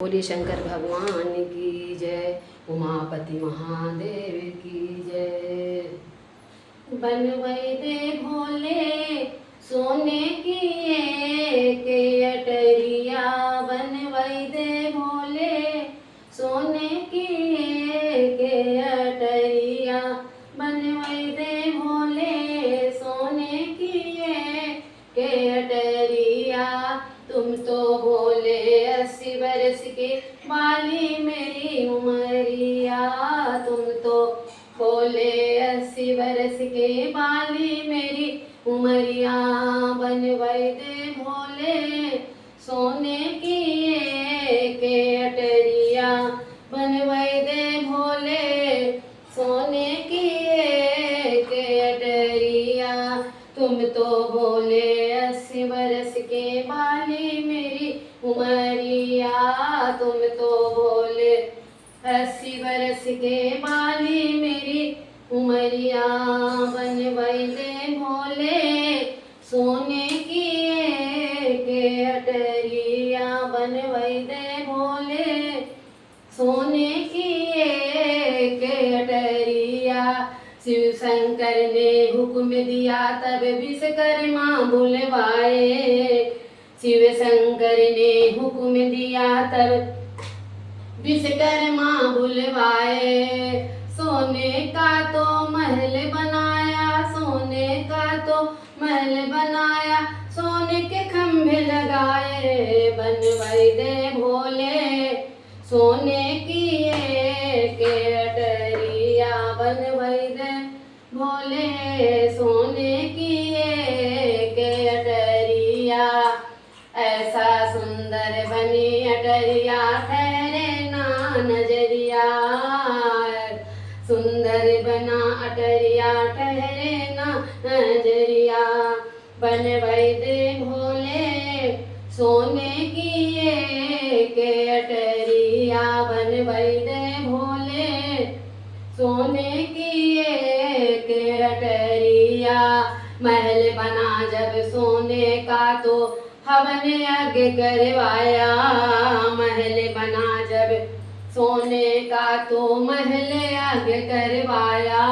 बोली शंकर भगवान की जय, उमापति महादेव की जय। बनवै दे भोले सोने की के अटरिया, बनवै दे भोले सोने की के अटरिया, बनवै दे भोले सोने की के अटरिया। तुम तो भोले 80 बरस के बाली मेरी उमरिया, तुम तो भोले 80 बरस के बाली मेरी उमरिया। बनवै दे भोले सोने की के अटरिया, बनवै दे भोले सोने की के अटरिया। तुम तो भोले 80 बरस के बाली मेरी उमरिया, तुम तो भोले 80 बरस के बाली मेरी उमरिया। बनवै दे भोले सोने की के अटरिया, बनवै दे भोले सोने की के अटरिया। शिव शंकर ने हुक्म दिया तब विश्वकर्मा बुलवाए, शिव शंकर ने हुक्म दिया तब विश्वकर्मा बुलवाए। सोने का तो महल बनाया, सोने का तो महल बनाया, सोने के खंभे लगाए। बनवै दे भोले सोने की के अटरिया, बनवै दे भोले सोने की के अटरिया। ऐसा सुंदर बनी अटरिया ठहरे ना नजरिया, सुंदर बना अटरिया ठहरे ना नजरिया। बनवै दे भोले सोने की के अटरिया, बनवै दे भोले सोने की के अटरिया। महल बना जब सोने का तो हवन यज्ञ करवाया, महल बना जब सोने का तो महल यज्ञ करवाया।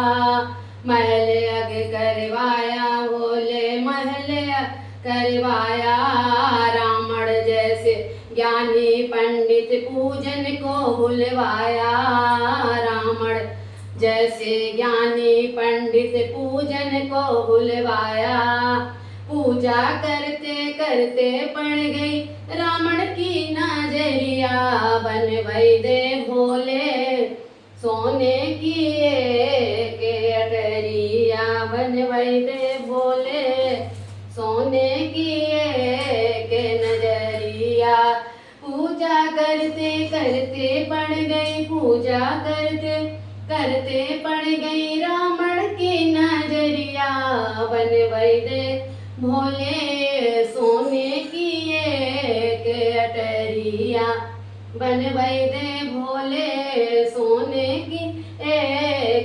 महल यज्ञ करवाया भोले महल करवाया। रावण जैसे ज्ञानी पंडित पूजन को बुलवाया, रावण जैसे ज्ञानी पंडित पूजन को बुलवाया। पूजा करते करते पड़ गई रावण की नजरिया, बनवै दे भोले सोने की के अटरिया, बनवै दे भोले सोने की के नजरिया। पूजा करते करते पड़ गई, पूजा करते करते पड़ गई रावण की नजरिया। बनवै दे भोले सोने की के अटरिया, बनवै दे भोले सोने की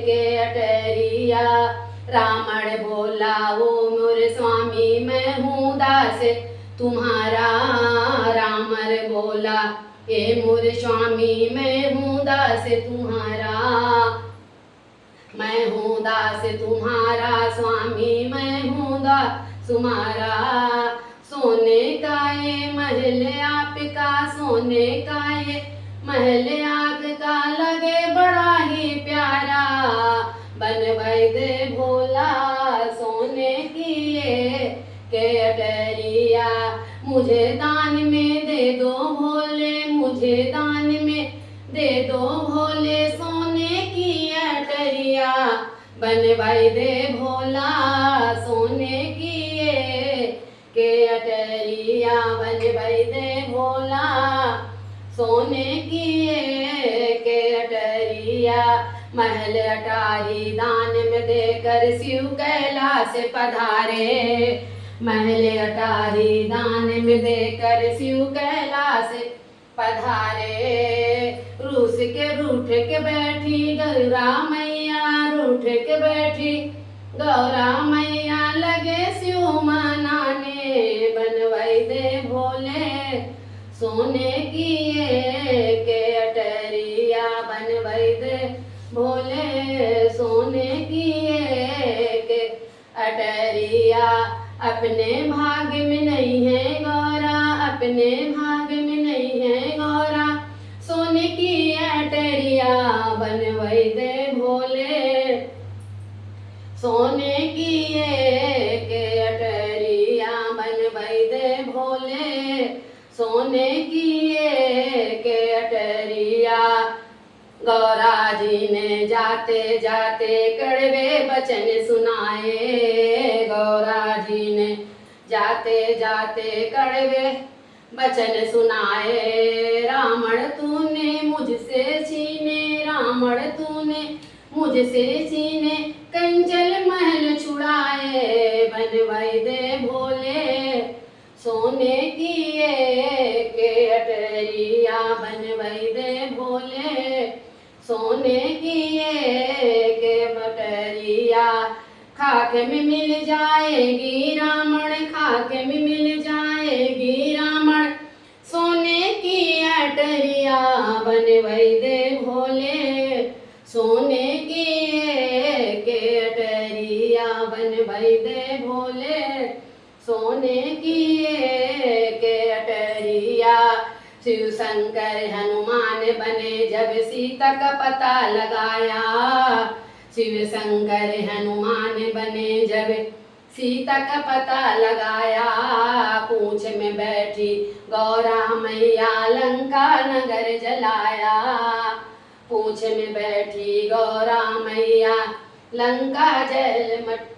के अटरिया। रावण बोला ओ मोरे स्वामी मैं हूँ दास तुम्हारा, रावण बोला ए मोरे स्वामी मैं हूँ दास तुम्हारा, मैं हूँ दास तुम्हारा स्वामी मैं हूँ दास तुम्हारा। सोने का ये महल आपका, सोने का ये महल आपका लगे बड़ा ही प्यारा। बनवै दे भोला सोने की के अटरिया, मुझे दान में दे दो भोले, मुझे दान में दे दो भोले सोने की अटरिया। बनवै दे भोला सोने की के अटरिया, बनवै दे भोला सोने की के अटरिया। महल अटारी दान में देकर शिव कैलाश पधारे, महल अटारी दान में देकर शिव कैलाश पधारे। रूस के रूठ के बैठी गौरा मैया, रूठ के बैठी गौरा मैया लगे शिव मनाने। बनवै दे भोले सोने की अपने भाग्य में नहीं है गौरा, अपने भाग्य में नहीं है गौरा, सोने की अटरिया बनवई दे भोले, सोने की एक अटरिया बनवई दे भोले, सोने की एक अटरिया। गौरा जी ने जाते जाते कड़वे बचन सुनाए, गौरा जी ने जाते जाते कड़वे बचन सुनाए। रावण तूने मुझसे छीने, रावण तूने मुझसे छीने, कंचल महल छुड़ाए, बनवाई दे भोले, सोने की एक अटरिया बनवाई दे भोले, सोने की एक बटरिया। खाक में मिल जाएगी रावण, खाक में मिल जाएगी रावण, सोने की अटरिया बनवाई दे भोले, सोने की एक अटरिया बनवाई दे भोले, सोने की एक अटरिया। शिव शंकर हनुमान बने जब सीता का पता लगाया, शिव शंकर हनुमान बने जब सीता का पता लगाया। पूंछ में बैठी गौरा मैया लंका नगर जलाया, पूंछ में बैठी गौरा मैया लंका जल मट,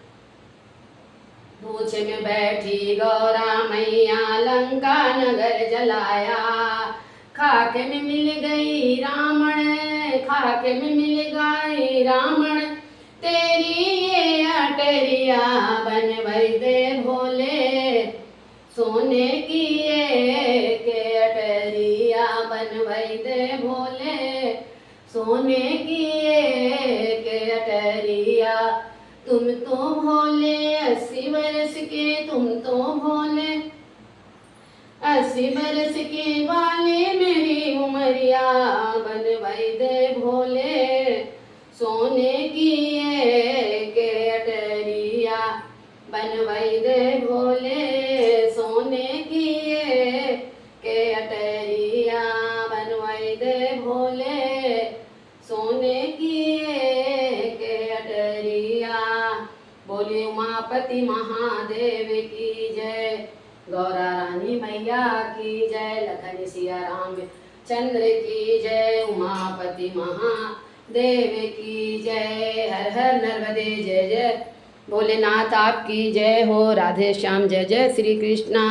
पूंछ में बैठी गौरा मैया लंका नगर जलाया। खाक में मिल गई रावण, खाक में मिल गई रावण, तेरी ये अटरिया बनवाई दे भोले, सोने की एक अटरिया बनवाई दे भोले, सोने की एक अटरिया। तुम तो भोले 80 वर्ष के, तुम तो भोले 80 वर्ष के वाले, मेरी उमरिया बनवाई दे भोले, सोने की एक अटरिया बनवाई दे भोले, सोने की एक अटरिया बनवाई दे भोले, सोने की एक अटरिया। बोले उमापति महादेव की जय, गौरा रानी मैया की जय, लखन सिया राम चंद्र की जय, उमापति महादेव की जय। हर हर नर्मदे जय जय भोलेनाथ आपकी जय हो। राधे श्याम जय जय श्री कृष्णा।